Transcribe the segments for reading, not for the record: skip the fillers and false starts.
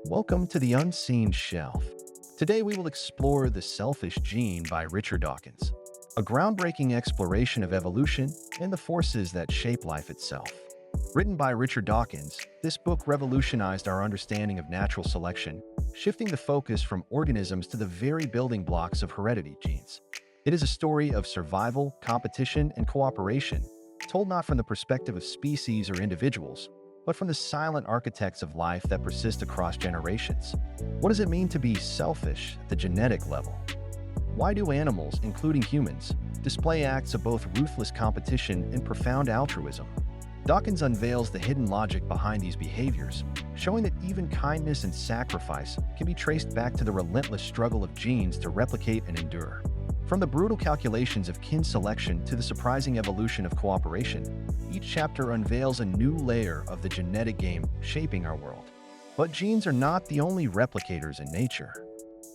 Welcome to the Unseen Shelf. Today we will explore The Selfish Gene by Richard Dawkins, a groundbreaking exploration of evolution and the forces that shape life itself. Written by Richard Dawkins, this book revolutionized our understanding of natural selection, shifting the focus from organisms to the very building blocks of heredity genes. It is a story of survival, competition, and cooperation, told not from the perspective of species or individuals, but from the silent architects of life that persist across generations. What does it mean to be selfish at the genetic level? Why do animals, including humans, display acts of both ruthless competition and profound altruism? Dawkins unveils the hidden logic behind these behaviors, showing that even kindness and sacrifice can be traced back to the relentless struggle of genes to replicate and endure. From the brutal calculations of kin selection to the surprising evolution of cooperation, each chapter unveils a new layer of the genetic game shaping our world. But genes are not the only replicators in nature.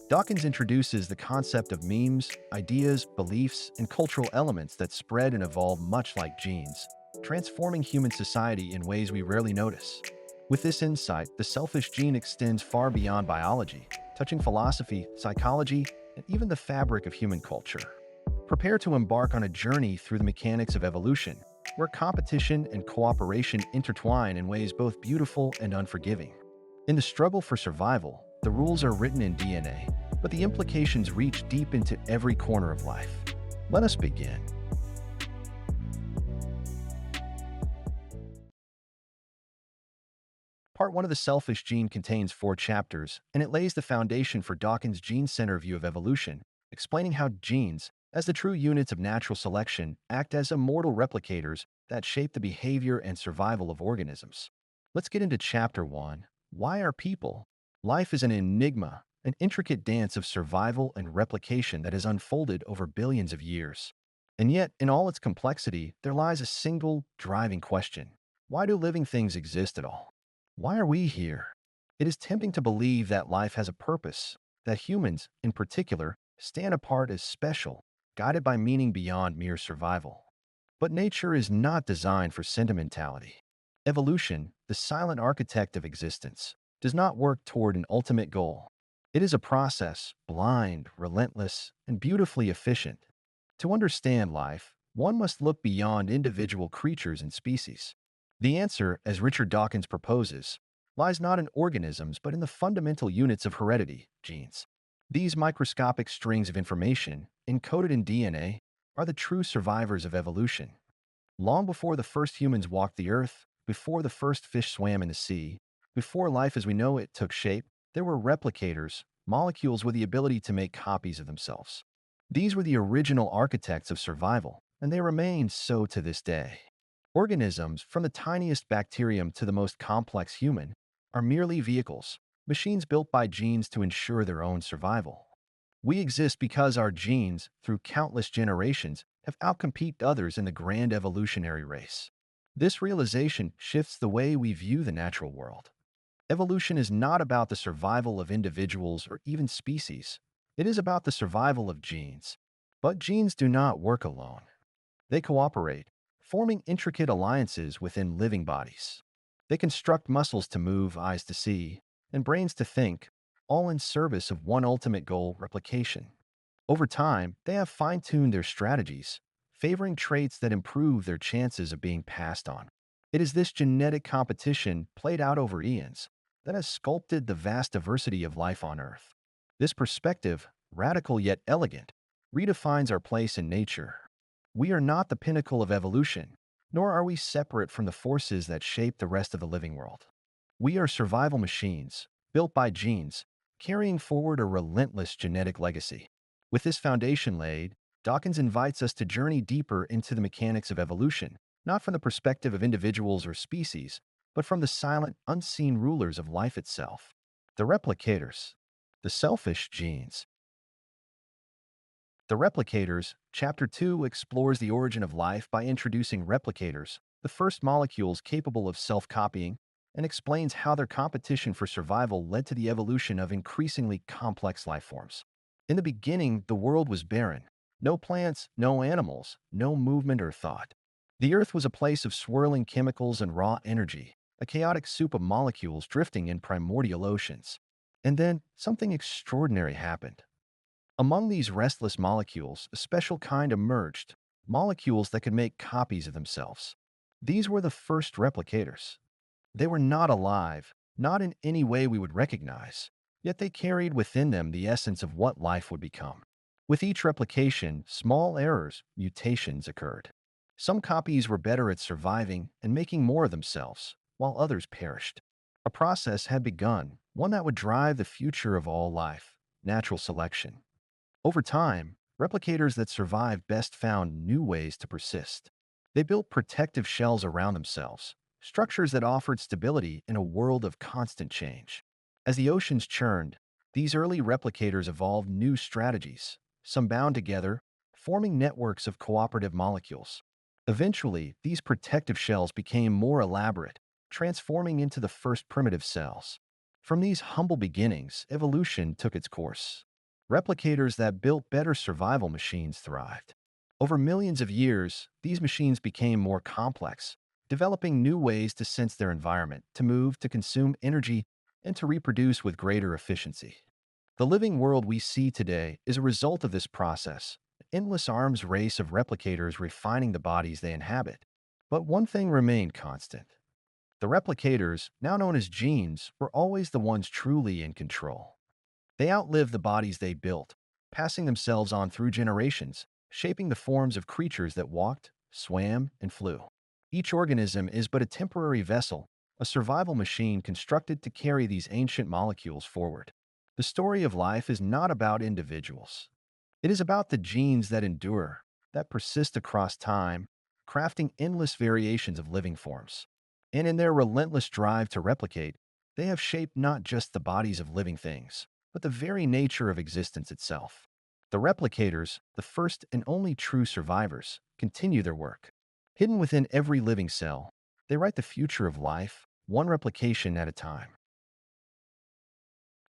Dawkins introduces the concept of memes, ideas, beliefs, and cultural elements that spread and evolve much like genes, transforming human society in ways we rarely notice. With this insight, the selfish gene extends far beyond biology, touching philosophy, psychology, and even the fabric of human culture. Prepare to embark on a journey through the mechanics of evolution, where competition and cooperation intertwine in ways both beautiful and unforgiving. In the struggle for survival, the rules are written in DNA, but the implications reach deep into every corner of life. Let us begin. Part 1 of The Selfish Gene contains 4 chapters, and it lays the foundation for Dawkins' gene-centered view of evolution, explaining how genes, as the true units of natural selection, act as immortal replicators that shape the behavior and survival of organisms. Let's get into Chapter 1. Why are people? Life is an enigma, an intricate dance of survival and replication that has unfolded over billions of years. And yet, in all its complexity, there lies a single, driving question. Why do living things exist at all? Why are we here? It is tempting to believe that life has a purpose, that humans, in particular, stand apart as special, guided by meaning beyond mere survival. But nature is not designed for sentimentality. Evolution, the silent architect of existence, does not work toward an ultimate goal. It is a process, blind, relentless, and beautifully efficient. To understand life, one must look beyond individual creatures and species. The answer, as Richard Dawkins proposes, lies not in organisms but in the fundamental units of heredity, genes. These microscopic strings of information, encoded in DNA, are the true survivors of evolution. Long before the first humans walked the earth, before the first fish swam in the sea, before life as we know it took shape, there were replicators, molecules with the ability to make copies of themselves. These were the original architects of survival, and they remain so to this day. Organisms, from the tiniest bacterium to the most complex human, are merely vehicles, machines built by genes to ensure their own survival. We exist because our genes, through countless generations, have outcompeted others in the grand evolutionary race. This realization shifts the way we view the natural world. Evolution is not about the survival of individuals or even species. It is about the survival of genes. But genes do not work alone. They cooperate, forming intricate alliances within living bodies. They construct muscles to move, eyes to see, and brains to think, all in service of one ultimate goal: replication. Over time, they have fine-tuned their strategies, favoring traits that improve their chances of being passed on. It is this genetic competition, played out over eons, that has sculpted the vast diversity of life on Earth. This perspective, radical yet elegant, redefines our place in nature. We are not the pinnacle of evolution, nor are we separate from the forces that shape the rest of the living world. We are survival machines, built by genes, carrying forward a relentless genetic legacy. With this foundation laid, Dawkins invites us to journey deeper into the mechanics of evolution, not from the perspective of individuals or species, but from the silent, unseen rulers of life itself. The replicators, the selfish genes. The Replicators, Chapter 2 explores the origin of life by introducing replicators, the first molecules capable of self-copying, and explains how their competition for survival led to the evolution of increasingly complex life forms. In the beginning, the world was barren. No plants, no animals, no movement or thought. The earth was a place of swirling chemicals and raw energy, a chaotic soup of molecules drifting in primordial oceans. And then something extraordinary happened. Among these restless molecules, a special kind emerged, molecules that could make copies of themselves. These were the first replicators. They were not alive, not in any way we would recognize, yet they carried within them the essence of what life would become. With each replication, small errors, mutations occurred. Some copies were better at surviving and making more of themselves, while others perished. A process had begun, one that would drive the future of all life, natural selection. Over time, replicators that survived best found new ways to persist. They built protective shells around themselves, structures that offered stability in a world of constant change. As the oceans churned, these early replicators evolved new strategies, some bound together, forming networks of cooperative molecules. Eventually, these protective shells became more elaborate, transforming into the first primitive cells. From these humble beginnings, evolution took its course. Replicators that built better survival machines thrived. Over millions of years, these machines became more complex, developing new ways to sense their environment, to move, to consume energy, and to reproduce with greater efficiency. The living world we see today is a result of this process, an endless arms race of replicators refining the bodies they inhabit. But one thing remained constant. The replicators, now known as genes, were always the ones truly in control. They outlived the bodies they built, passing themselves on through generations, shaping the forms of creatures that walked, swam, and flew. Each organism is but a temporary vessel, a survival machine constructed to carry these ancient molecules forward. The story of life is not about individuals. It is about the genes that endure, that persist across time, crafting endless variations of living forms. And in their relentless drive to replicate, they have shaped not just the bodies of living things, but the very nature of existence itself. The replicators, the first and only true survivors, continue their work. Hidden within every living cell, they write the future of life, one replication at a time.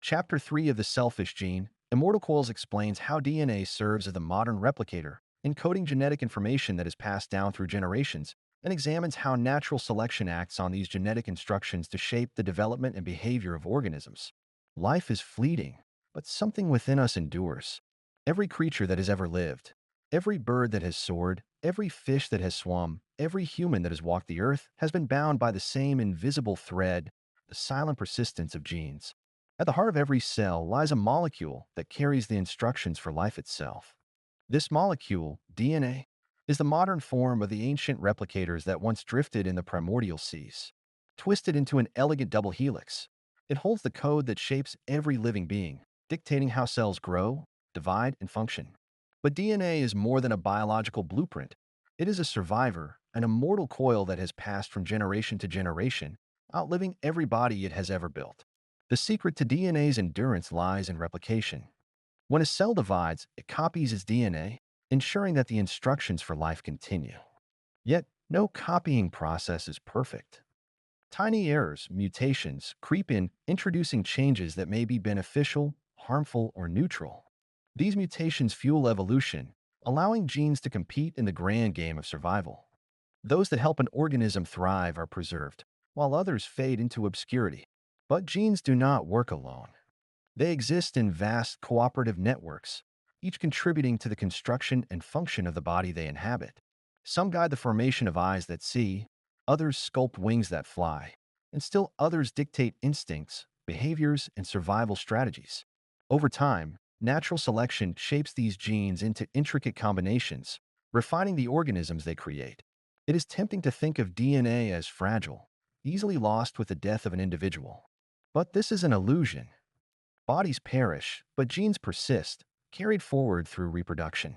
Chapter 3 of The Selfish Gene, Immortal Coils explains how DNA serves as the modern replicator, encoding genetic information that is passed down through generations, and examines how natural selection acts on these genetic instructions to shape the development and behavior of organisms. Life is fleeting, but something within us endures. Every creature that has ever lived, every bird that has soared, every fish that has swum, every human that has walked the earth has been bound by the same invisible thread, the silent persistence of genes. At the heart of every cell lies a molecule that carries the instructions for life itself. This molecule, DNA, is the modern form of the ancient replicators that once drifted in the primordial seas. Twisted into an elegant double helix, it holds the code that shapes every living being, dictating how cells grow, divide, and function. But DNA is more than a biological blueprint. It is a survivor, an immortal coil that has passed from generation to generation, outliving every body it has ever built. The secret to DNA's endurance lies in replication. When a cell divides, it copies its DNA, ensuring that the instructions for life continue. Yet, no copying process is perfect. Tiny errors, mutations, creep in, introducing changes that may be beneficial, harmful, or neutral. These mutations fuel evolution, allowing genes to compete in the grand game of survival. Those that help an organism thrive are preserved, while others fade into obscurity. But genes do not work alone. They exist in vast cooperative networks, each contributing to the construction and function of the body they inhabit. Some guide the formation of eyes that see, others sculpt wings that fly, and still others dictate instincts, behaviors, and survival strategies. Over time, natural selection shapes these genes into intricate combinations, refining the organisms they create. It is tempting to think of DNA as fragile, easily lost with the death of an individual. But this is an illusion. Bodies perish, but genes persist, carried forward through reproduction.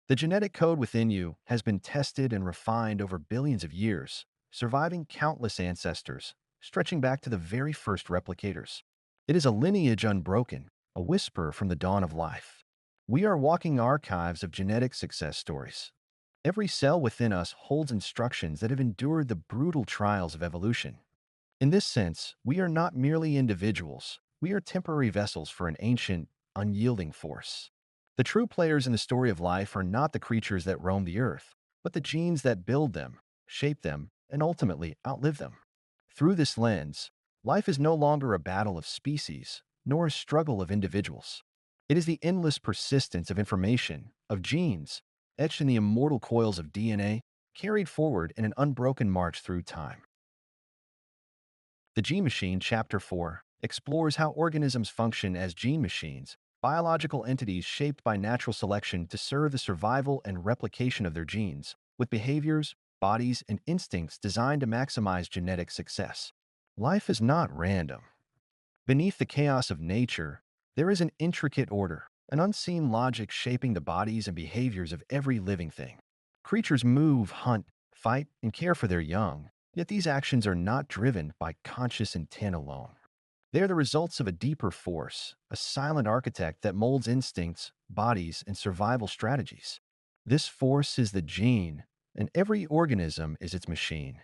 The genetic code within you has been tested and refined over billions of years, surviving countless ancestors, stretching back to the very first replicators. It is a lineage unbroken, a whisper from the dawn of life. We are walking archives of genetic success stories. Every cell within us holds instructions that have endured the brutal trials of evolution. In this sense, we are not merely individuals. We are temporary vessels for an ancient, unyielding force. The true players in the story of life are not the creatures that roam the earth, but the genes that build them, shape them, and ultimately outlive them. Through this lens, life is no longer a battle of species, nor a struggle of individuals. It is the endless persistence of information, of genes, etched in the immortal coils of DNA, carried forward in an unbroken march through time. The Gene Machine, Chapter 4, explores how organisms function as gene machines, biological entities shaped by natural selection to serve the survival and replication of their genes, with behaviors, bodies, and instincts designed to maximize genetic success. Life is not random. Beneath the chaos of nature, there is an intricate order, an unseen logic shaping the bodies and behaviors of every living thing. Creatures move, hunt, fight, and care for their young, yet these actions are not driven by conscious intent alone. They are the results of a deeper force, a silent architect that molds instincts, bodies, and survival strategies. This force is the gene, and every organism is its machine.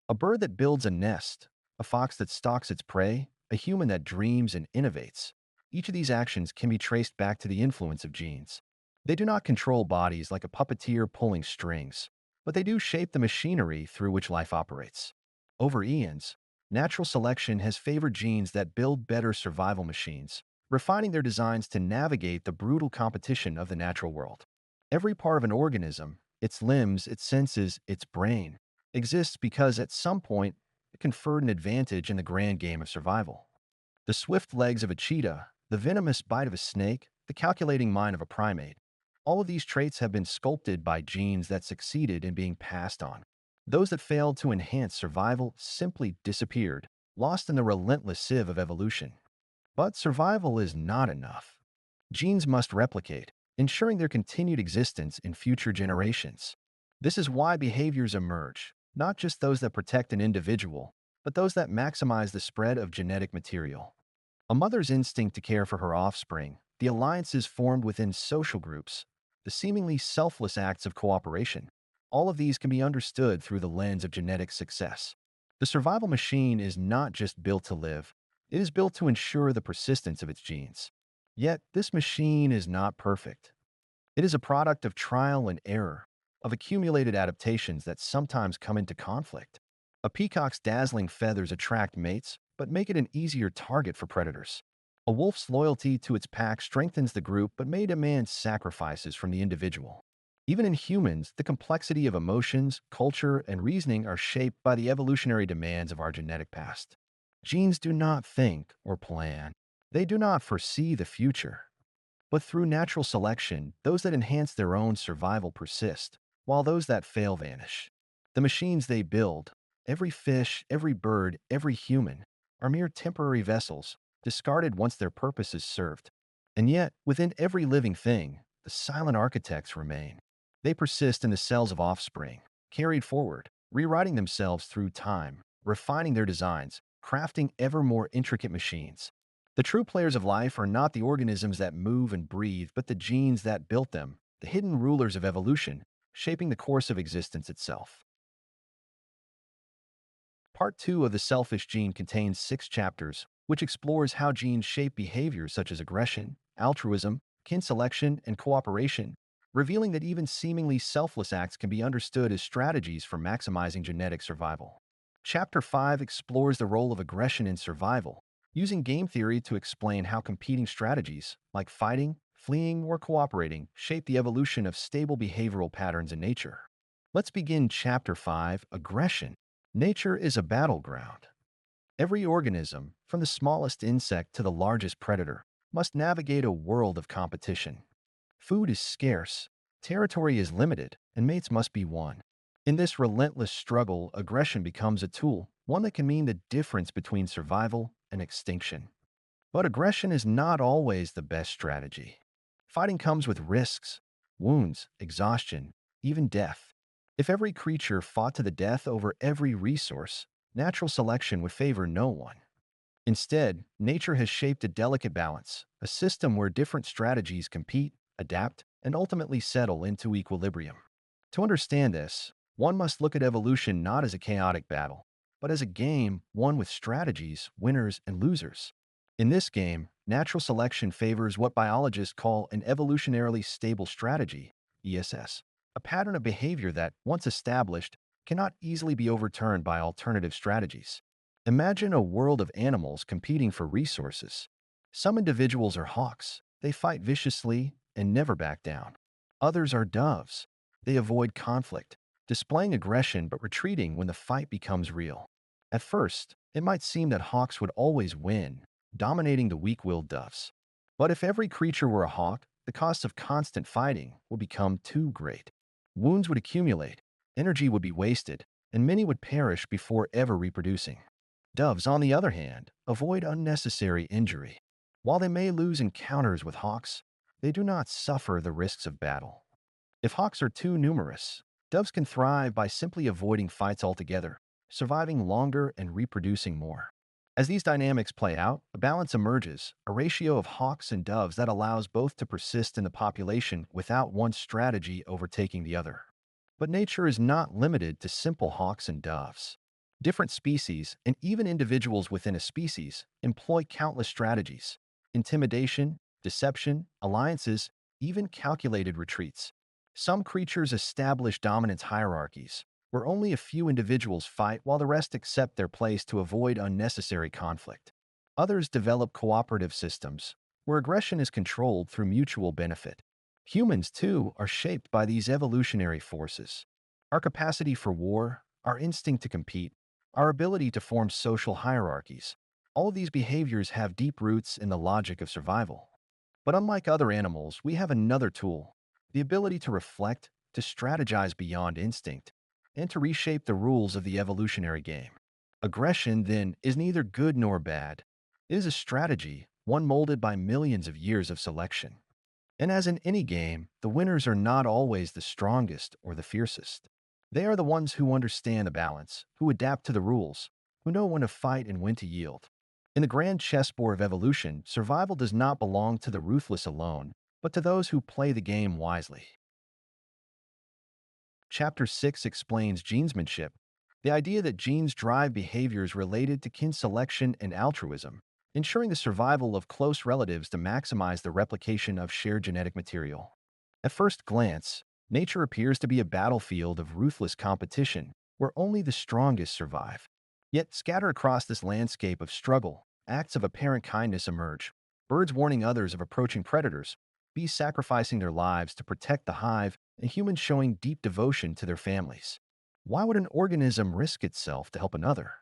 A bird that builds a nest, a fox that stalks its prey, a human that dreams and innovates. Each of these actions can be traced back to the influence of genes. They do not control bodies like a puppeteer pulling strings, but they do shape the machinery through which life operates. Over eons, natural selection has favored genes that build better survival machines, refining their designs to navigate the brutal competition of the natural world. Every part of an organism, its limbs, its senses, its brain, exists because at some point it conferred an advantage in the grand game of survival. The swift legs of a cheetah, the venomous bite of a snake, the calculating mind of a primate. All of these traits have been sculpted by genes that succeeded in being passed on. Those that failed to enhance survival simply disappeared, lost in the relentless sieve of evolution. But survival is not enough. Genes must replicate, ensuring their continued existence in future generations. This is why behaviors emerge, not just those that protect an individual, but those that maximize the spread of genetic material. A mother's instinct to care for her offspring, the alliances formed within social groups, the seemingly selfless acts of cooperation, all of these can be understood through the lens of genetic success. The survival machine is not just built to live, it is built to ensure the persistence of its genes. Yet, this machine is not perfect. It is a product of trial and error, of accumulated adaptations that sometimes come into conflict. A peacock's dazzling feathers attract mates, but make it an easier target for predators. A wolf's loyalty to its pack strengthens the group but may demand sacrifices from the individual. Even in humans, the complexity of emotions, culture, and reasoning are shaped by the evolutionary demands of our genetic past. Genes do not think or plan. They do not foresee the future. But through natural selection, those that enhance their own survival persist, while those that fail vanish. The machines they build, every fish, every bird, every human, are mere temporary vessels, discarded once their purpose is served. And yet, within every living thing, the silent architects remain. They persist in the cells of offspring, carried forward, rewriting themselves through time, refining their designs, crafting ever more intricate machines. The true players of life are not the organisms that move and breathe, but the genes that built them, the hidden rulers of evolution, shaping the course of existence itself. Part 2 of The Selfish Gene contains 6 chapters, which explores how genes shape behaviors such as aggression, altruism, kin selection, and cooperation, revealing that even seemingly selfless acts can be understood as strategies for maximizing genetic survival. Chapter 5 explores the role of aggression in survival, using game theory to explain how competing strategies, like fighting, fleeing, or cooperating, shape the evolution of stable behavioral patterns in nature. Let's begin Chapter 5, Aggression. Nature is a battleground. Every organism, from the smallest insect to the largest predator, must navigate a world of competition. Food is scarce, territory is limited, and mates must be won. In this relentless struggle, aggression becomes a tool, one that can mean the difference between survival and extinction. But aggression is not always the best strategy. Fighting comes with risks, wounds, exhaustion, even death. If every creature fought to the death over every resource, natural selection would favor no one. Instead, nature has shaped a delicate balance, a system where different strategies compete, adapt, and ultimately settle into equilibrium. To understand this, one must look at evolution not as a chaotic battle, but as a game won with strategies, winners, and losers. In this game, natural selection favors what biologists call an evolutionarily stable strategy, ESS, a pattern of behavior that, once established, cannot easily be overturned by alternative strategies. Imagine a world of animals competing for resources. Some individuals are hawks. They fight viciously and never back down. Others are doves. They avoid conflict, displaying aggression but retreating when the fight becomes real. At first, it might seem that hawks would always win, dominating the weak-willed doves. But if every creature were a hawk, the cost of constant fighting would become too great. Wounds would accumulate, energy would be wasted, and many would perish before ever reproducing. Doves, on the other hand, avoid unnecessary injury. While they may lose encounters with hawks, they do not suffer the risks of battle. If hawks are too numerous, doves can thrive by simply avoiding fights altogether, surviving longer and reproducing more. As these dynamics play out, a balance emerges, a ratio of hawks and doves that allows both to persist in the population without one strategy overtaking the other. But nature is not limited to simple hawks and doves. Different species, and even individuals within a species, employ countless strategies: intimidation, deception, alliances, even calculated retreats. Some creatures establish dominance hierarchies, where only a few individuals fight while the rest accept their place to avoid unnecessary conflict. Others develop cooperative systems, where aggression is controlled through mutual benefit. Humans, too, are shaped by these evolutionary forces. Our capacity for war, our instinct to compete, our ability to form social hierarchies. All of these behaviors have deep roots in the logic of survival. But unlike other animals, we have another tool: the ability to reflect, to strategize beyond instinct, and to reshape the rules of the evolutionary game. Aggression, then, is neither good nor bad. It is a strategy, one molded by millions of years of selection. And as in any game, the winners are not always the strongest or the fiercest. They are the ones who understand the balance, who adapt to the rules, who know when to fight and when to yield. In the grand chessboard of evolution, survival does not belong to the ruthless alone, but to those who play the game wisely. Chapter 6 explains genesmanship, the idea that genes drive behaviors related to kin selection and altruism, ensuring the survival of close relatives to maximize the replication of shared genetic material. At first glance, nature appears to be a battlefield of ruthless competition where only the strongest survive. Yet, scattered across this landscape of struggle, acts of apparent kindness emerge: birds warning others of approaching predators, bees sacrificing their lives to protect the hive, and humans showing deep devotion to their families. Why would an organism risk itself to help another?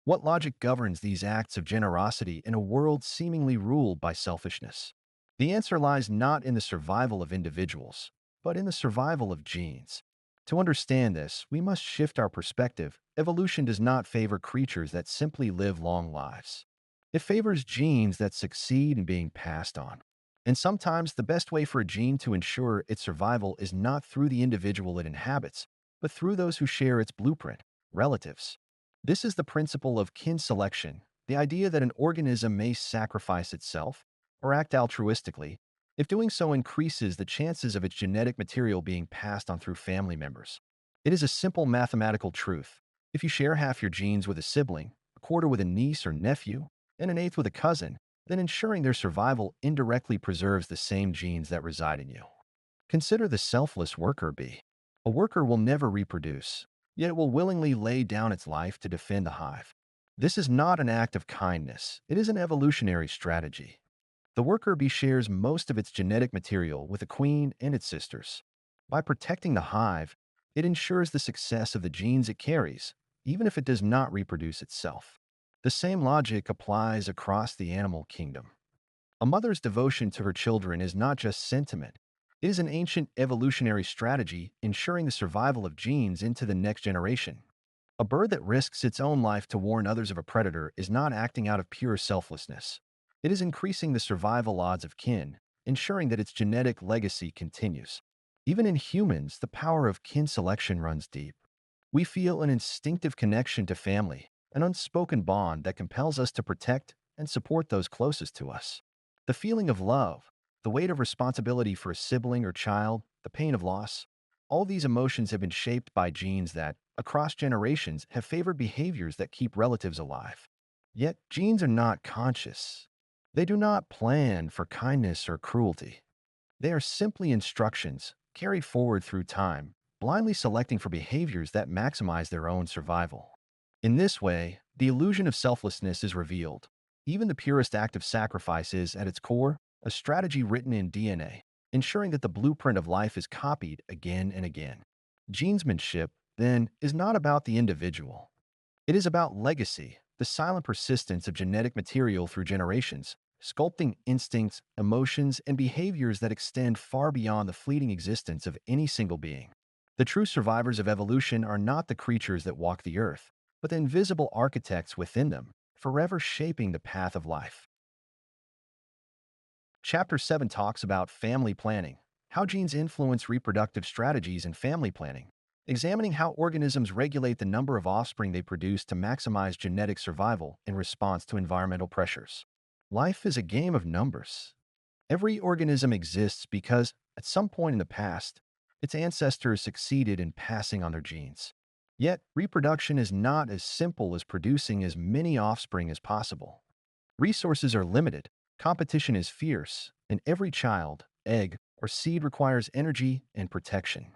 What logic governs these acts of generosity in a world seemingly ruled by selfishness? The answer lies not in the survival of individuals, but in the survival of genes. To understand this, we must shift our perspective. Evolution does not favor creatures that simply live long lives. It favors genes that succeed in being passed on. And sometimes the best way for a gene to ensure its survival is not through the individual it inhabits, but through those who share its blueprint: relatives. This is the principle of kin selection, the idea that an organism may sacrifice itself or act altruistically if doing so increases the chances of its genetic material being passed on through family members. It is a simple mathematical truth. If you share half your genes with a sibling, a quarter with a niece or nephew, and an eighth with a cousin, then ensuring their survival indirectly preserves the same genes that reside in you. Consider the selfless worker bee. A worker will never reproduce, yet it will willingly lay down its life to defend the hive. This is not an act of kindness, it is an evolutionary strategy. The worker bee shares most of its genetic material with the queen and its sisters. By protecting the hive, it ensures the success of the genes it carries, even if it does not reproduce itself. The same logic applies across the animal kingdom. A mother's devotion to her children is not just sentiment, it is an ancient evolutionary strategy ensuring the survival of genes into the next generation. A bird that risks its own life to warn others of a predator is not acting out of pure selflessness. It is increasing the survival odds of kin, ensuring that its genetic legacy continues. Even in humans, the power of kin selection runs deep. We feel an instinctive connection to family, an unspoken bond that compels us to protect and support those closest to us. The feeling of love, the weight of responsibility for a sibling or child, the pain of loss, all these emotions have been shaped by genes that, across generations, have favored behaviors that keep relatives alive. Yet, genes are not conscious. They do not plan for kindness or cruelty. They are simply instructions, carried forward through time, blindly selecting for behaviors that maximize their own survival. In this way, the illusion of selflessness is revealed. Even the purest act of sacrifice is, at its core, a strategy written in DNA, ensuring that the blueprint of life is copied again and again. Genesmanship, then, is not about the individual. It is about legacy, the silent persistence of genetic material through generations, sculpting instincts, emotions, and behaviors that extend far beyond the fleeting existence of any single being. The true survivors of evolution are not the creatures that walk the earth, but the invisible architects within them, forever shaping the path of life. Chapter 7 talks about family planning, how genes influence reproductive strategies and family planning, examining how organisms regulate the number of offspring they produce to maximize genetic survival in response to environmental pressures. Life is a game of numbers. Every organism exists because, at some point in the past, its ancestors succeeded in passing on their genes. Yet, reproduction is not as simple as producing as many offspring as possible. Resources are limited, competition is fierce, and every child, egg, or seed requires energy and protection.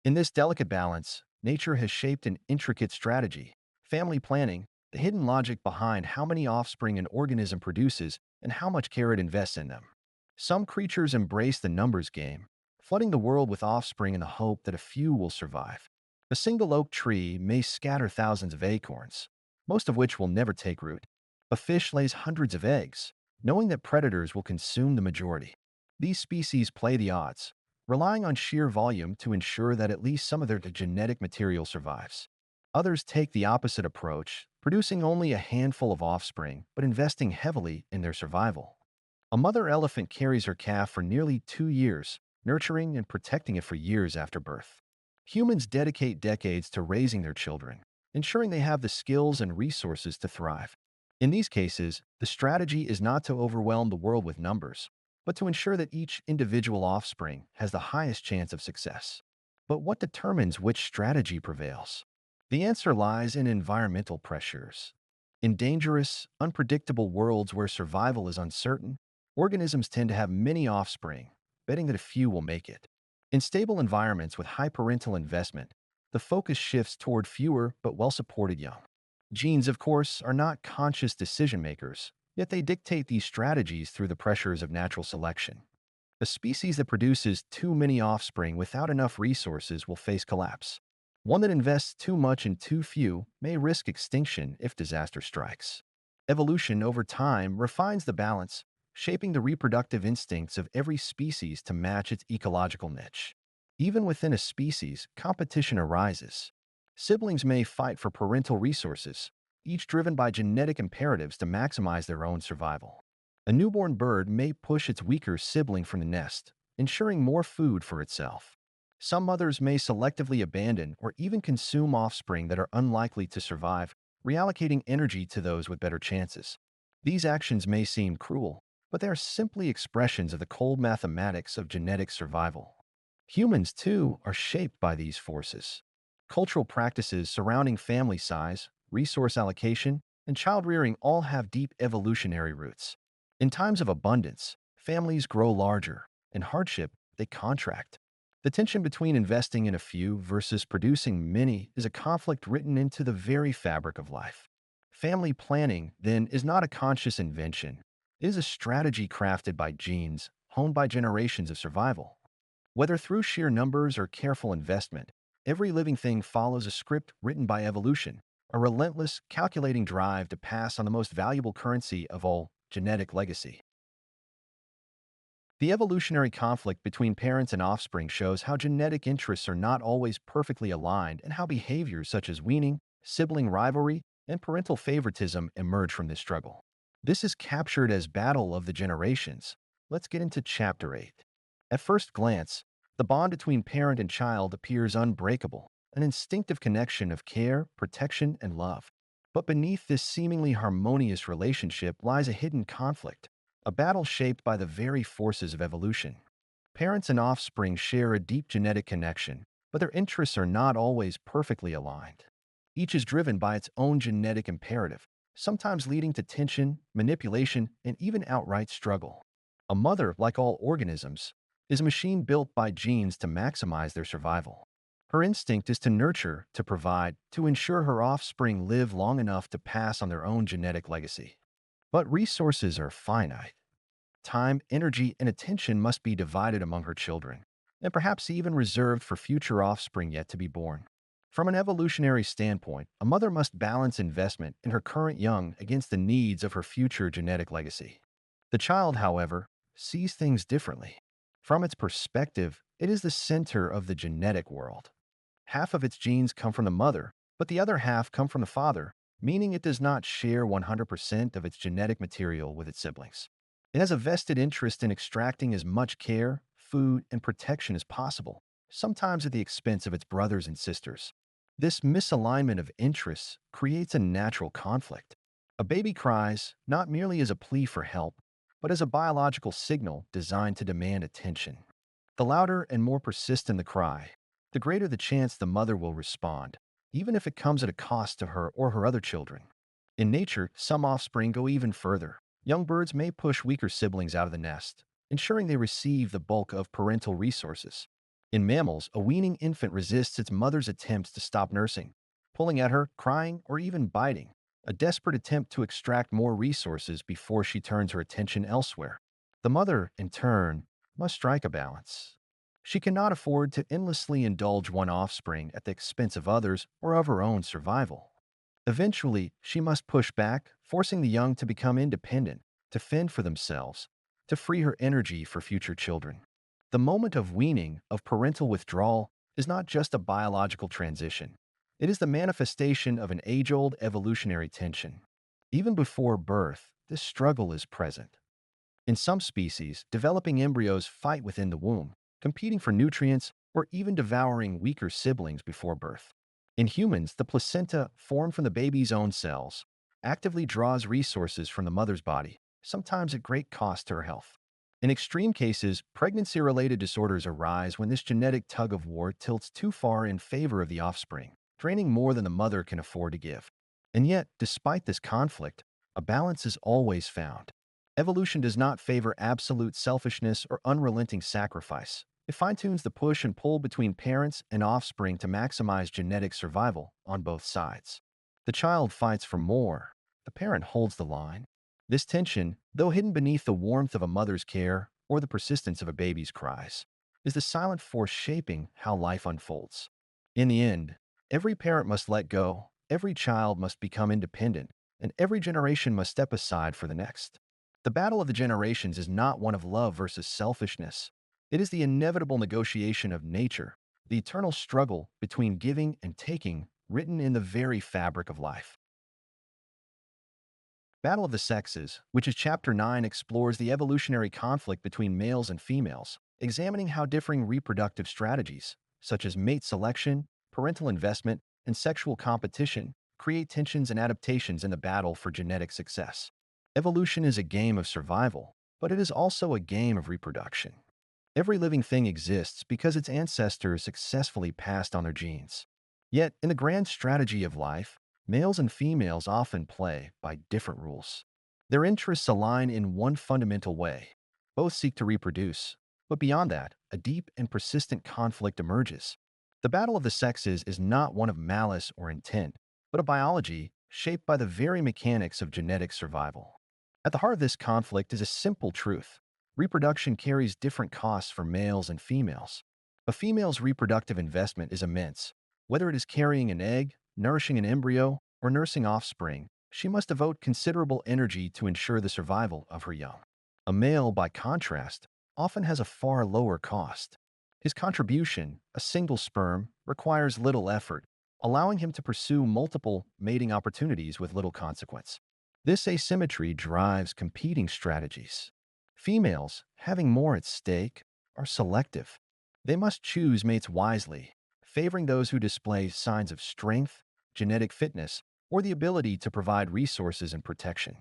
In this delicate balance, nature has shaped an intricate strategy, family planning, the hidden logic behind how many offspring an organism produces and how much care it invests in them. Some creatures embrace the numbers game, flooding the world with offspring in the hope that a few will survive. A single oak tree may scatter thousands of acorns, most of which will never take root. A fish lays hundreds of eggs, knowing that predators will consume the majority. These species play the odds, relying on sheer volume to ensure that at least some of their genetic material survives. Others take the opposite approach, producing only a handful of offspring but investing heavily in their survival. A mother elephant carries her calf for nearly 2 years, nurturing and protecting it for years after birth. Humans dedicate decades to raising their children, ensuring they have the skills and resources to thrive. In these cases, the strategy is not to overwhelm the world with numbers, but to ensure that each individual offspring has the highest chance of success. But what determines which strategy prevails? The answer lies in environmental pressures. In dangerous, unpredictable worlds where survival is uncertain, organisms tend to have many offspring, betting that a few will make it. In stable environments with high parental investment, the focus shifts toward fewer but well-supported young. Genes, of course, are not conscious decision makers, yet they dictate these strategies through the pressures of natural selection. A species that produces too many offspring without enough resources will face collapse. One that invests too much in too few may risk extinction if disaster strikes. Evolution over time refines the balance, shaping the reproductive instincts of every species to match its ecological niche. Even within a species, competition arises. Siblings may fight for parental resources, each driven by genetic imperatives to maximize their own survival. A newborn bird may push its weaker sibling from the nest, ensuring more food for itself. Some mothers may selectively abandon or even consume offspring that are unlikely to survive, reallocating energy to those with better chances. These actions may seem cruel, but they are simply expressions of the cold mathematics of genetic survival. Humans, too, are shaped by these forces. Cultural practices surrounding family size, resource allocation, and child-rearing all have deep evolutionary roots. In times of abundance, families grow larger. In hardship, they contract. The tension between investing in a few versus producing many is a conflict written into the very fabric of life. Family planning, then, is not a conscious invention. It is a strategy crafted by genes, honed by generations of survival. Whether through sheer numbers or careful investment, every living thing follows a script written by evolution, a relentless, calculating drive to pass on the most valuable currency of all, genetic legacy. The evolutionary conflict between parents and offspring shows how genetic interests are not always perfectly aligned and how behaviors such as weaning, sibling rivalry, and parental favoritism emerge from this struggle. This is captured as Battle of the Generations. Let's get into Chapter 8. At first glance, the bond between parent and child appears unbreakable, an instinctive connection of care, protection, and love. But beneath this seemingly harmonious relationship lies a hidden conflict, a battle shaped by the very forces of evolution. Parents and offspring share a deep genetic connection, but their interests are not always perfectly aligned. Each is driven by its own genetic imperative, sometimes leading to tension, manipulation, and even outright struggle. A mother, like all organisms, is a machine built by genes to maximize their survival. Her instinct is to nurture, to provide, to ensure her offspring live long enough to pass on their own genetic legacy. But resources are finite. Time, energy, and attention must be divided among her children, and perhaps even reserved for future offspring yet to be born. From an evolutionary standpoint, a mother must balance investment in her current young against the needs of her future genetic legacy. The child, however, sees things differently. From its perspective, it is the center of the genetic world. Half of its genes come from the mother, but the other half come from the father, meaning it does not share 100% of its genetic material with its siblings. It has a vested interest in extracting as much care, food, and protection as possible, sometimes at the expense of its brothers and sisters. This misalignment of interests creates a natural conflict. A baby cries not merely as a plea for help, but as a biological signal designed to demand attention. The louder and more persistent the cry, the greater the chance the mother will respond, even if it comes at a cost to her or her other children. In nature, some offspring go even further. Young birds may push weaker siblings out of the nest, ensuring they receive the bulk of parental resources. In mammals, a weaning infant resists its mother's attempts to stop nursing, pulling at her, crying, or even biting, a desperate attempt to extract more resources before she turns her attention elsewhere. The mother, in turn, must strike a balance. She cannot afford to endlessly indulge one offspring at the expense of others or of her own survival. Eventually, she must push back, forcing the young to become independent, to fend for themselves, to free her energy for future children. The moment of weaning, of parental withdrawal, is not just a biological transition. It is the manifestation of an age-old evolutionary tension. Even before birth, this struggle is present. In some species, developing embryos fight within the womb, competing for nutrients or even devouring weaker siblings before birth. In humans, the placenta, formed from the baby's own cells, actively draws resources from the mother's body, sometimes at great cost to her health. In extreme cases, pregnancy-related disorders arise when this genetic tug-of-war tilts too far in favor of the offspring, draining more than the mother can afford to give. And yet, despite this conflict, a balance is always found. Evolution does not favor absolute selfishness or unrelenting sacrifice. It fine-tunes the push and pull between parents and offspring to maximize genetic survival on both sides. The child fights for more. The parent holds the line. This tension, though hidden beneath the warmth of a mother's care or the persistence of a baby's cries, is the silent force shaping how life unfolds. In the end, every parent must let go, every child must become independent, and every generation must step aside for the next. The battle of the generations is not one of love versus selfishness. It is the inevitable negotiation of nature, the eternal struggle between giving and taking, written in the very fabric of life. Battle of the Sexes, which is Chapter 9, explores the evolutionary conflict between males and females, examining how differing reproductive strategies, such as mate selection, parental investment, and sexual competition, create tensions and adaptations in the battle for genetic success. Evolution is a game of survival, but it is also a game of reproduction. Every living thing exists because its ancestors successfully passed on their genes. Yet, in the grand strategy of life, males and females often play by different rules. Their interests align in one fundamental way. Both seek to reproduce, but beyond that, a deep and persistent conflict emerges. The battle of the sexes is not one of malice or intent, but a biology shaped by the very mechanics of genetic survival. At the heart of this conflict is a simple truth. Reproduction carries different costs for males and females. A female's reproductive investment is immense. Whether it is carrying an egg, nourishing an embryo, or nursing offspring, she must devote considerable energy to ensure the survival of her young. A male, by contrast, often has a far lower cost. His contribution, a single sperm, requires little effort, allowing him to pursue multiple mating opportunities with little consequence. This asymmetry drives competing strategies. Females, having more at stake, are selective. They must choose mates wisely, favoring those who display signs of strength, genetic fitness, or the ability to provide resources and protection.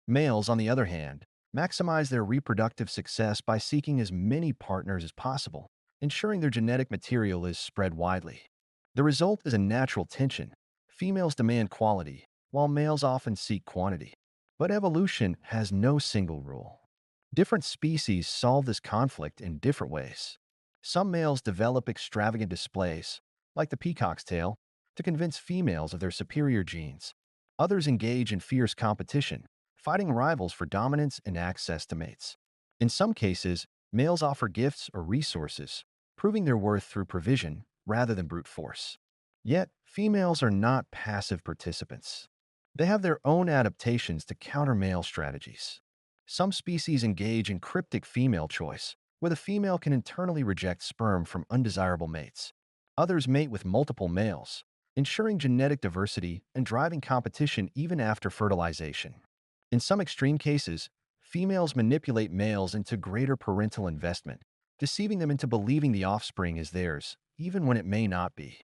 Males, on the other hand, maximize their reproductive success by seeking as many partners as possible, ensuring their genetic material is spread widely. The result is a natural tension. Females demand quality, while males often seek quantity. But evolution has no single rule. Different species solve this conflict in different ways. Some males develop extravagant displays, like the peacock's tail, to convince females of their superior genes. Others engage in fierce competition, fighting rivals for dominance and access to mates. In some cases, males offer gifts or resources, proving their worth through provision rather than brute force. Yet, females are not passive participants. They have their own adaptations to counter male strategies. Some species engage in cryptic female choice, where the female can internally reject sperm from undesirable mates. Others mate with multiple males, ensuring genetic diversity and driving competition even after fertilization. In some extreme cases, females manipulate males into greater parental investment, deceiving them into believing the offspring is theirs, even when it may not be.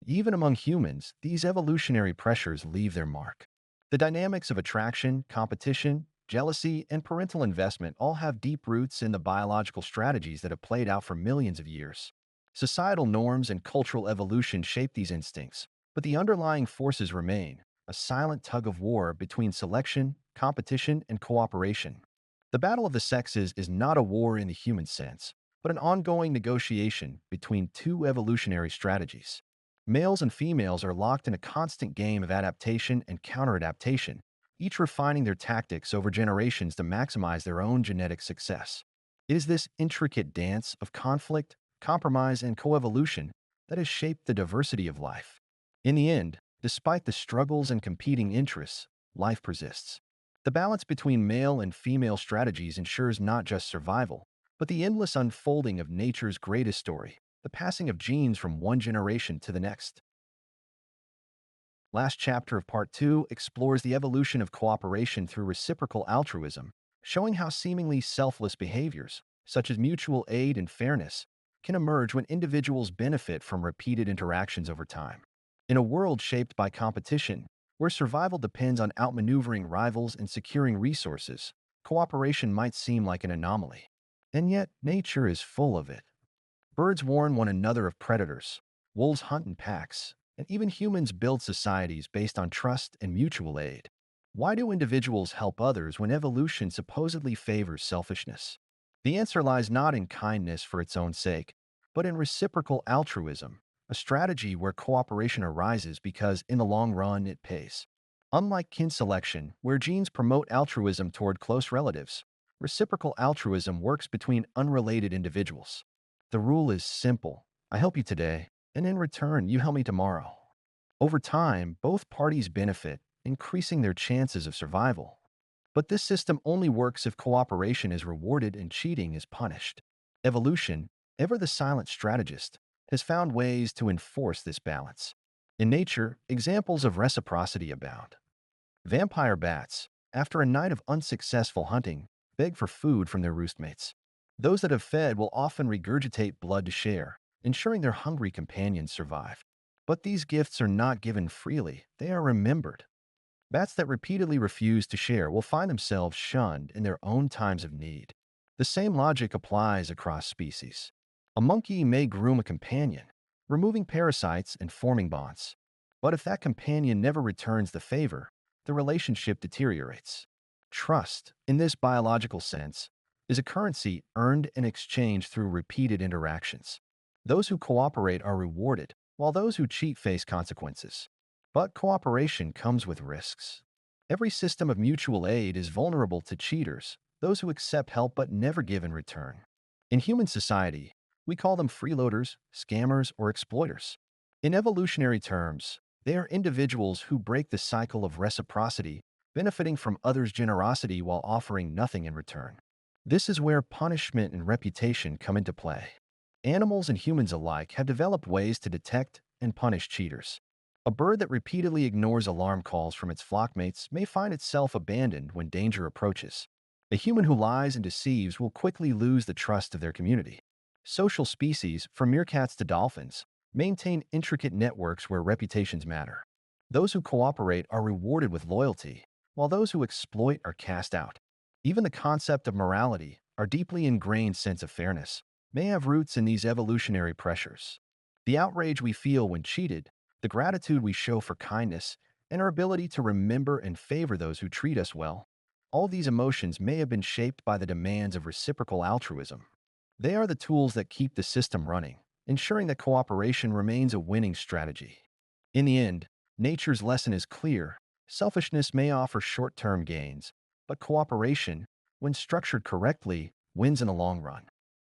Even among humans, these evolutionary pressures leave their mark. The dynamics of attraction, competition, jealousy, and parental investment all have deep roots in the biological strategies that have played out for millions of years. Societal norms and cultural evolution shape these instincts, but the underlying forces remain a silent tug of war between selection, competition, and cooperation. The battle of the sexes is not a war in the human sense, but an ongoing negotiation between two evolutionary strategies. Males and females are locked in a constant game of adaptation and counter-adaptation, each refining their tactics over generations to maximize their own genetic success. It is this intricate dance of conflict, compromise, and coevolution that has shaped the diversity of life. In the end, despite the struggles and competing interests, life persists. The balance between male and female strategies ensures not just survival, but the endless unfolding of nature's greatest story, the passing of genes from one generation to the next. Last chapter of Part 2 explores the evolution of cooperation through reciprocal altruism, showing how seemingly selfless behaviors, such as mutual aid and fairness, can emerge when individuals benefit from repeated interactions over time. In a world shaped by competition, where survival depends on outmaneuvering rivals and securing resources, cooperation might seem like an anomaly. And yet, nature is full of it. Birds warn one another of predators, wolves hunt in packs, and even humans build societies based on trust and mutual aid. Why do individuals help others when evolution supposedly favors selfishness? The answer lies not in kindness for its own sake, but in reciprocal altruism, a strategy where cooperation arises because, in the long run, it pays. Unlike kin selection, where genes promote altruism toward close relatives, reciprocal altruism works between unrelated individuals. The rule is simple. I help you today, and in return, you help me tomorrow. Over time, both parties benefit, increasing their chances of survival. But this system only works if cooperation is rewarded and cheating is punished. Evolution, ever the silent strategist, has found ways to enforce this balance. In nature, examples of reciprocity abound. Vampire bats, after a night of unsuccessful hunting, beg for food from their roostmates. Those that have fed will often regurgitate blood to share, ensuring their hungry companions survive. But these gifts are not given freely, they are remembered. Bats that repeatedly refuse to share will find themselves shunned in their own times of need. The same logic applies across species. A monkey may groom a companion, removing parasites and forming bonds. But if that companion never returns the favor, the relationship deteriorates. Trust, in this biological sense, is a currency earned and exchanged through repeated interactions. Those who cooperate are rewarded, while those who cheat face consequences. But cooperation comes with risks. Every system of mutual aid is vulnerable to cheaters, those who accept help but never give in return. In human society, we call them freeloaders, scammers, or exploiters. In evolutionary terms, they are individuals who break the cycle of reciprocity, benefiting from others' generosity while offering nothing in return. This is where punishment and reputation come into play. Animals and humans alike have developed ways to detect and punish cheaters. A bird that repeatedly ignores alarm calls from its flockmates may find itself abandoned when danger approaches. A human who lies and deceives will quickly lose the trust of their community. Social species, from meerkats to dolphins, maintain intricate networks where reputations matter. Those who cooperate are rewarded with loyalty, while those who exploit are cast out. Even the concept of morality, our deeply ingrained sense of fairness, may have roots in these evolutionary pressures. The outrage we feel when cheated, the gratitude we show for kindness, and our ability to remember and favor those who treat us well, all these emotions may have been shaped by the demands of reciprocal altruism. They are the tools that keep the system running, ensuring that cooperation remains a winning strategy. In the end, nature's lesson is clear. Selfishness may offer short-term gains, but cooperation, when structured correctly, wins in the long run.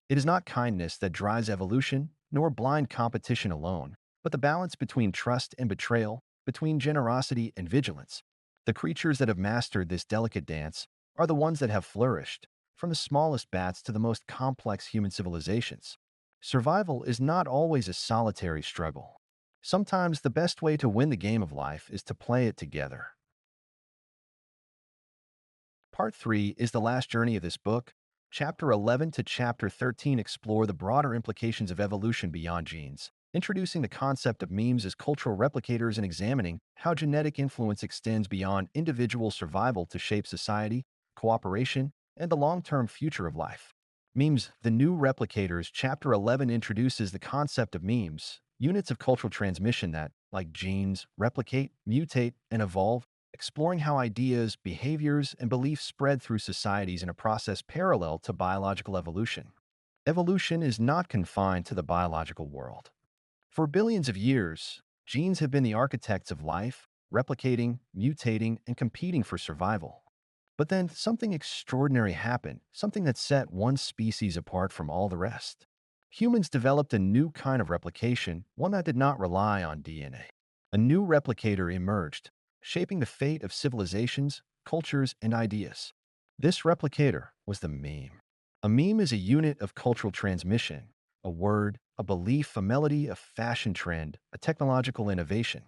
It is not kindness that drives evolution, nor blind competition alone, but the balance between trust and betrayal, between generosity and vigilance. The creatures that have mastered this delicate dance are the ones that have flourished, from the smallest bats to the most complex human civilizations. Survival is not always a solitary struggle. Sometimes the best way to win the game of life is to play it together. Part 3 is the last journey of this book. Chapter 11 to Chapter 13 explore the broader implications of evolution beyond genes, introducing the concept of memes as cultural replicators and examining how genetic influence extends beyond individual survival to shape society, cooperation, and the long-term future of life. Memes, the new replicators. Chapter 11 introduces the concept of memes, units of cultural transmission that, like genes, replicate, mutate, and evolve, exploring how ideas, behaviors, and beliefs spread through societies in a process parallel to biological evolution. Evolution is not confined to the biological world. For billions of years, genes have been the architects of life, replicating, mutating, and competing for survival. But then something extraordinary happened, something that set one species apart from all the rest. Humans developed a new kind of replication, one that did not rely on DNA. A new replicator emerged, shaping the fate of civilizations, cultures, and ideas. This replicator was the meme. A meme is a unit of cultural transmission, a word, a belief, a melody, a fashion trend, a technological innovation.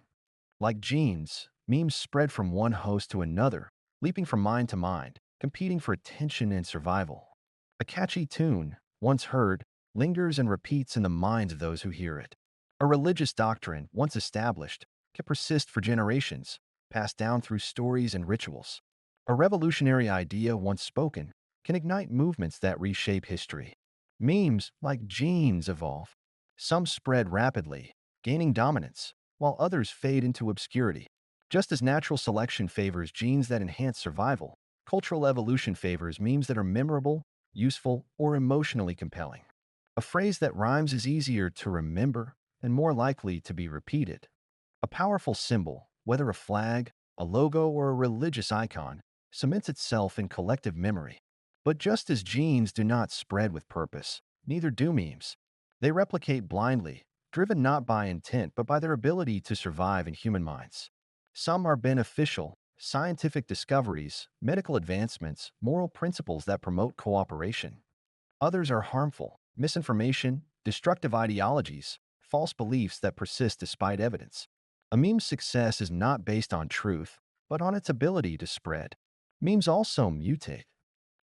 Like genes, memes spread from one host to another, leaping from mind to mind, competing for attention and survival. A catchy tune, once heard, lingers and repeats in the minds of those who hear it. A religious doctrine, once established, can persist for generations, passed down through stories and rituals. A revolutionary idea, once spoken, can ignite movements that reshape history. Memes, like genes, evolve. Some spread rapidly, gaining dominance, while others fade into obscurity. Just as natural selection favors genes that enhance survival, cultural evolution favors memes that are memorable, useful, or emotionally compelling. A phrase that rhymes is easier to remember and more likely to be repeated. A powerful symbol, whether a flag, a logo, or a religious icon, cements itself in collective memory. But just as genes do not spread with purpose, neither do memes. They replicate blindly, driven not by intent but by their ability to survive in human minds. Some are beneficial, scientific discoveries, medical advancements, moral principles that promote cooperation. Others are harmful, misinformation, destructive ideologies, false beliefs that persist despite evidence. A meme's success is not based on truth, but on its ability to spread. Memes also mutate.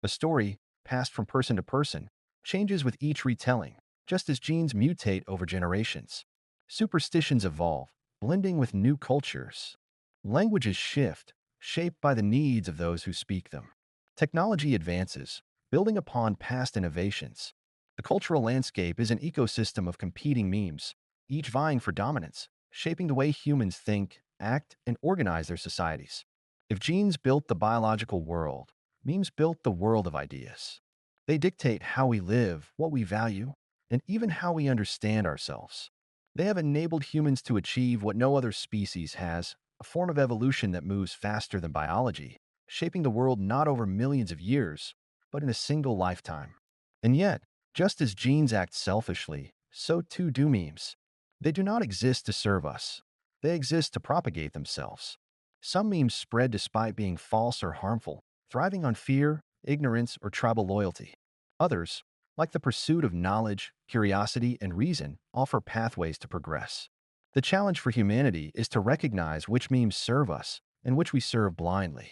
A story, passed from person to person, changes with each retelling, just as genes mutate over generations. Superstitions evolve, blending with new cultures. Languages shift, shaped by the needs of those who speak them. Technology advances, building upon past innovations. The cultural landscape is an ecosystem of competing memes, each vying for dominance, shaping the way humans think, act, and organize their societies. If genes built the biological world, memes built the world of ideas. They dictate how we live, what we value, and even how we understand ourselves. They have enabled humans to achieve what no other species has, a form of evolution that moves faster than biology, shaping the world not over millions of years, but in a single lifetime. And yet, just as genes act selfishly, so too do memes. They do not exist to serve us. They exist to propagate themselves. Some memes spread despite being false or harmful, thriving on fear, ignorance, or tribal loyalty. Others, like the pursuit of knowledge, curiosity, and reason, offer pathways to progress. The challenge for humanity is to recognize which memes serve us and which we serve blindly.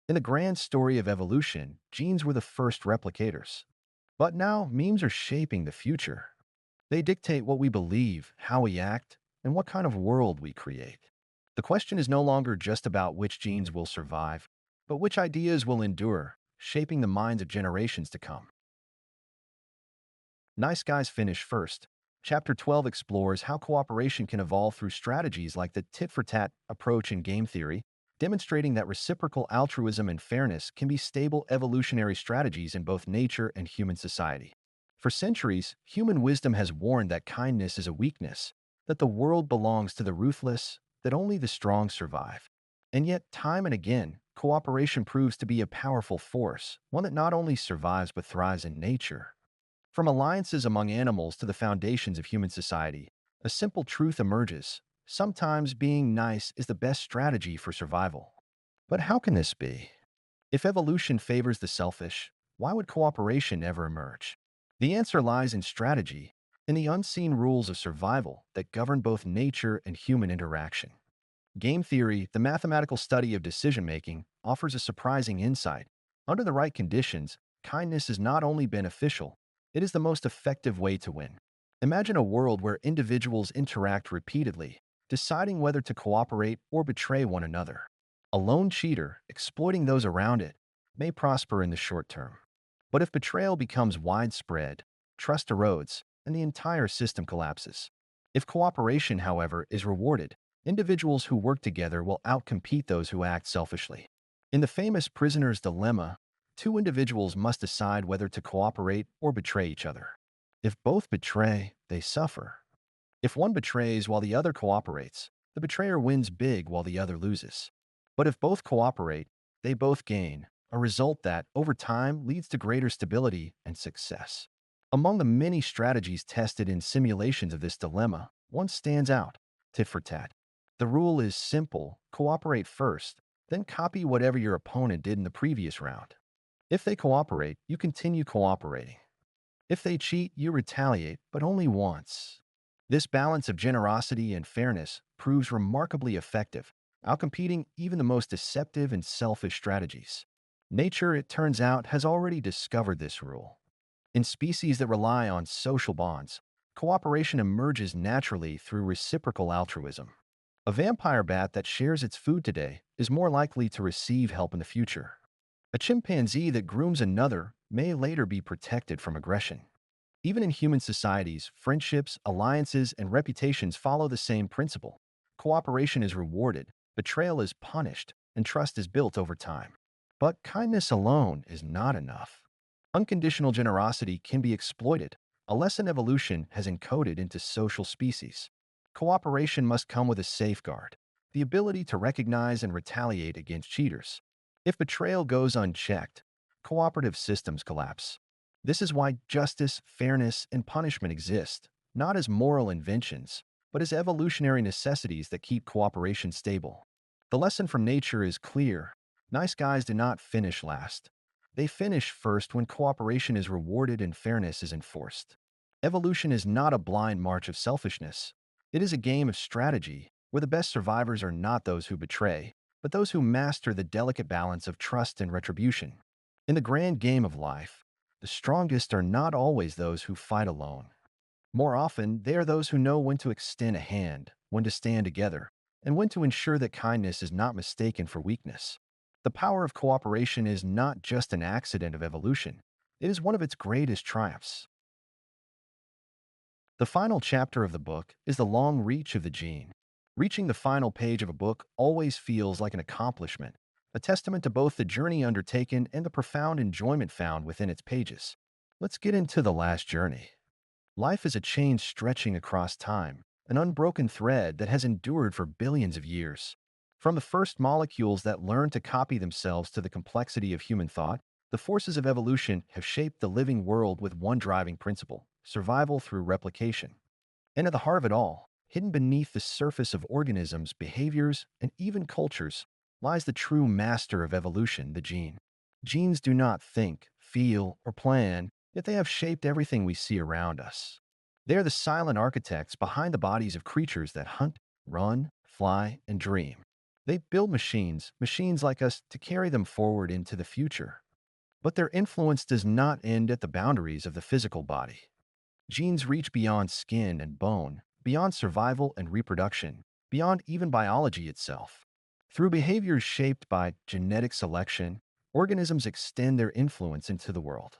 In the grand story of evolution, genes were the first replicators. But now, memes are shaping the future. They dictate what we believe, how we act, and what kind of world we create. The question is no longer just about which genes will survive, but which ideas will endure, shaping the minds of generations to come. Nice guys finish first. Chapter 12 explores how cooperation can evolve through strategies like the tit-for-tat approach in game theory, demonstrating that reciprocal altruism and fairness can be stable evolutionary strategies in both nature and human society. For centuries, human wisdom has warned that kindness is a weakness, that the world belongs to the ruthless, that only the strong survive. And yet, time and again, cooperation proves to be a powerful force, one that not only survives but thrives in nature. From alliances among animals to the foundations of human society, a simple truth emerges. Sometimes being nice is the best strategy for survival. But how can this be? If evolution favors the selfish, why would cooperation ever emerge? The answer lies in strategy, in the unseen rules of survival that govern both nature and human interaction. Game theory, the mathematical study of decision-making, offers a surprising insight. Under the right conditions, kindness is not only beneficial, it is the most effective way to win. Imagine a world where individuals interact repeatedly, deciding whether to cooperate or betray one another. A lone cheater, exploiting those around it, may prosper in the short term. But if betrayal becomes widespread, trust erodes, and the entire system collapses. If cooperation, however, is rewarded, individuals who work together will outcompete those who act selfishly. In the famous prisoner's dilemma, two individuals must decide whether to cooperate or betray each other. If both betray, they suffer. If one betrays while the other cooperates, the betrayer wins big while the other loses. But if both cooperate, they both gain, a result that, over time, leads to greater stability and success. Among the many strategies tested in simulations of this dilemma, one stands out: tit for tat. The rule is simple: cooperate first, then copy whatever your opponent did in the previous round. If they cooperate, you continue cooperating. If they cheat, you retaliate, but only once. This balance of generosity and fairness proves remarkably effective, outcompeting even the most deceptive and selfish strategies. Nature, it turns out, has already discovered this rule. In species that rely on social bonds, cooperation emerges naturally through reciprocal altruism. A vampire bat that shares its food today is more likely to receive help in the future. A chimpanzee that grooms another may later be protected from aggression. Even in human societies, friendships, alliances, and reputations follow the same principle. Cooperation is rewarded, betrayal is punished, and trust is built over time. But kindness alone is not enough. Unconditional generosity can be exploited, a lesson evolution has encoded into social species. Cooperation must come with a safeguard: the ability to recognize and retaliate against cheaters. If betrayal goes unchecked, cooperative systems collapse. This is why justice, fairness, and punishment exist, not as moral inventions, but as evolutionary necessities that keep cooperation stable. The lesson from nature is clear: nice guys do not finish last. They finish first when cooperation is rewarded and fairness is enforced. Evolution is not a blind march of selfishness. It is a game of strategy, where the best survivors are not those who betray, but those who master the delicate balance of trust and retribution. In the grand game of life, the strongest are not always those who fight alone. More often, they are those who know when to extend a hand, when to stand together, and when to ensure that kindness is not mistaken for weakness. The power of cooperation is not just an accident of evolution, it is one of its greatest triumphs. The final chapter of the book is the long reach of the gene. Reaching the final page of a book always feels like an accomplishment, a testament to both the journey undertaken and the profound enjoyment found within its pages. Let's get into the last journey. Life is a chain stretching across time, an unbroken thread that has endured for billions of years. From the first molecules that learned to copy themselves to the complexity of human thought, the forces of evolution have shaped the living world with one driving principle: survival through replication. And at the heart of it all, hidden beneath the surface of organisms, behaviors, and even cultures, lies the true master of evolution, the gene. Genes do not think, feel, or plan, yet they have shaped everything we see around us. They are the silent architects behind the bodies of creatures that hunt, run, fly, and dream. They build machines, machines like us, to carry them forward into the future. But their influence does not end at the boundaries of the physical body. Genes reach beyond skin and bone, beyond survival and reproduction, beyond even biology itself. Through behaviors shaped by genetic selection, organisms extend their influence into the world.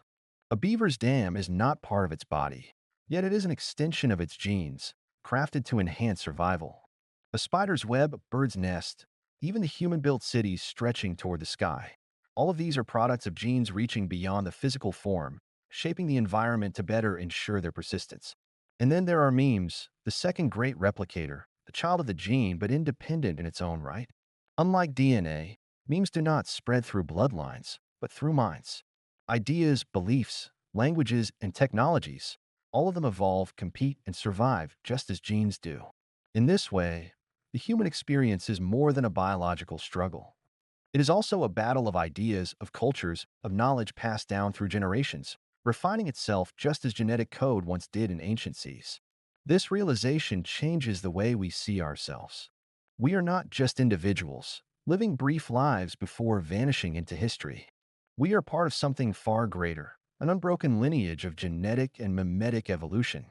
A beaver's dam is not part of its body, yet it is an extension of its genes, crafted to enhance survival. A spider's web, a bird's nest, even the human-built cities stretching toward the sky. All of these are products of genes reaching beyond the physical form shaping the environment to better ensure their persistence. And then there are memes, the second great replicator, the child of the gene but independent in its own right. Unlike DNA, memes do not spread through bloodlines, but through minds. Ideas, beliefs, languages, and technologies, all of them evolve, compete, and survive just as genes do. In this way, the human experience is more than a biological struggle. It is also a battle of ideas, of cultures, of knowledge passed down through generations, refining itself just as genetic code once did in ancient seas. This realization changes the way we see ourselves. We are not just individuals, living brief lives before vanishing into history. We are part of something far greater, an unbroken lineage of genetic and mimetic evolution.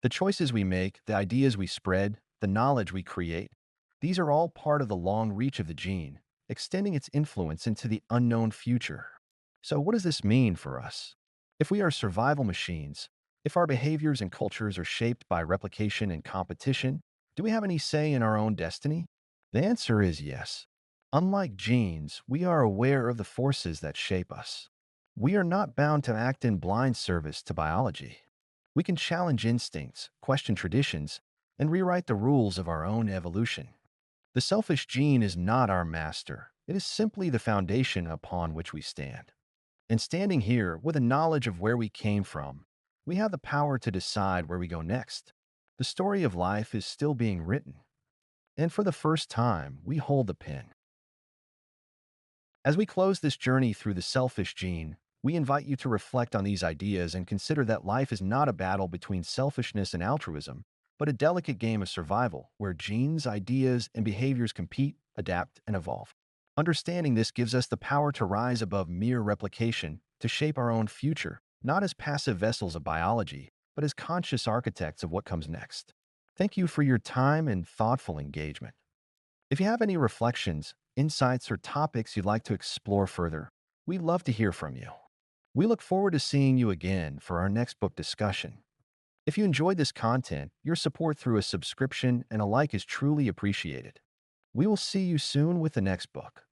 The choices we make, the ideas we spread, the knowledge we create, these are all part of the long reach of the gene, extending its influence into the unknown future. So what does this mean for us? If we are survival machines, if our behaviors and cultures are shaped by replication and competition, do we have any say in our own destiny? The answer is yes. Unlike genes, we are aware of the forces that shape us. We are not bound to act in blind service to biology. We can challenge instincts, question traditions, and rewrite the rules of our own evolution. The selfish gene is not our master. It is simply the foundation upon which we stand. And standing here with a knowledge of where we came from, we have the power to decide where we go next. The story of life is still being written, and for the first time, we hold the pen. As we close this journey through the selfish gene, we invite you to reflect on these ideas and consider that life is not a battle between selfishness and altruism, but a delicate game of survival where genes, ideas, and behaviors compete, adapt, and evolve. Understanding this gives us the power to rise above mere replication, to shape our own future, not as passive vessels of biology, but as conscious architects of what comes next. Thank you for your time and thoughtful engagement. If you have any reflections, insights, or topics you'd like to explore further, we'd love to hear from you. We look forward to seeing you again for our next book discussion. If you enjoyed this content, your support through a subscription and a like is truly appreciated. We will see you soon with the next book.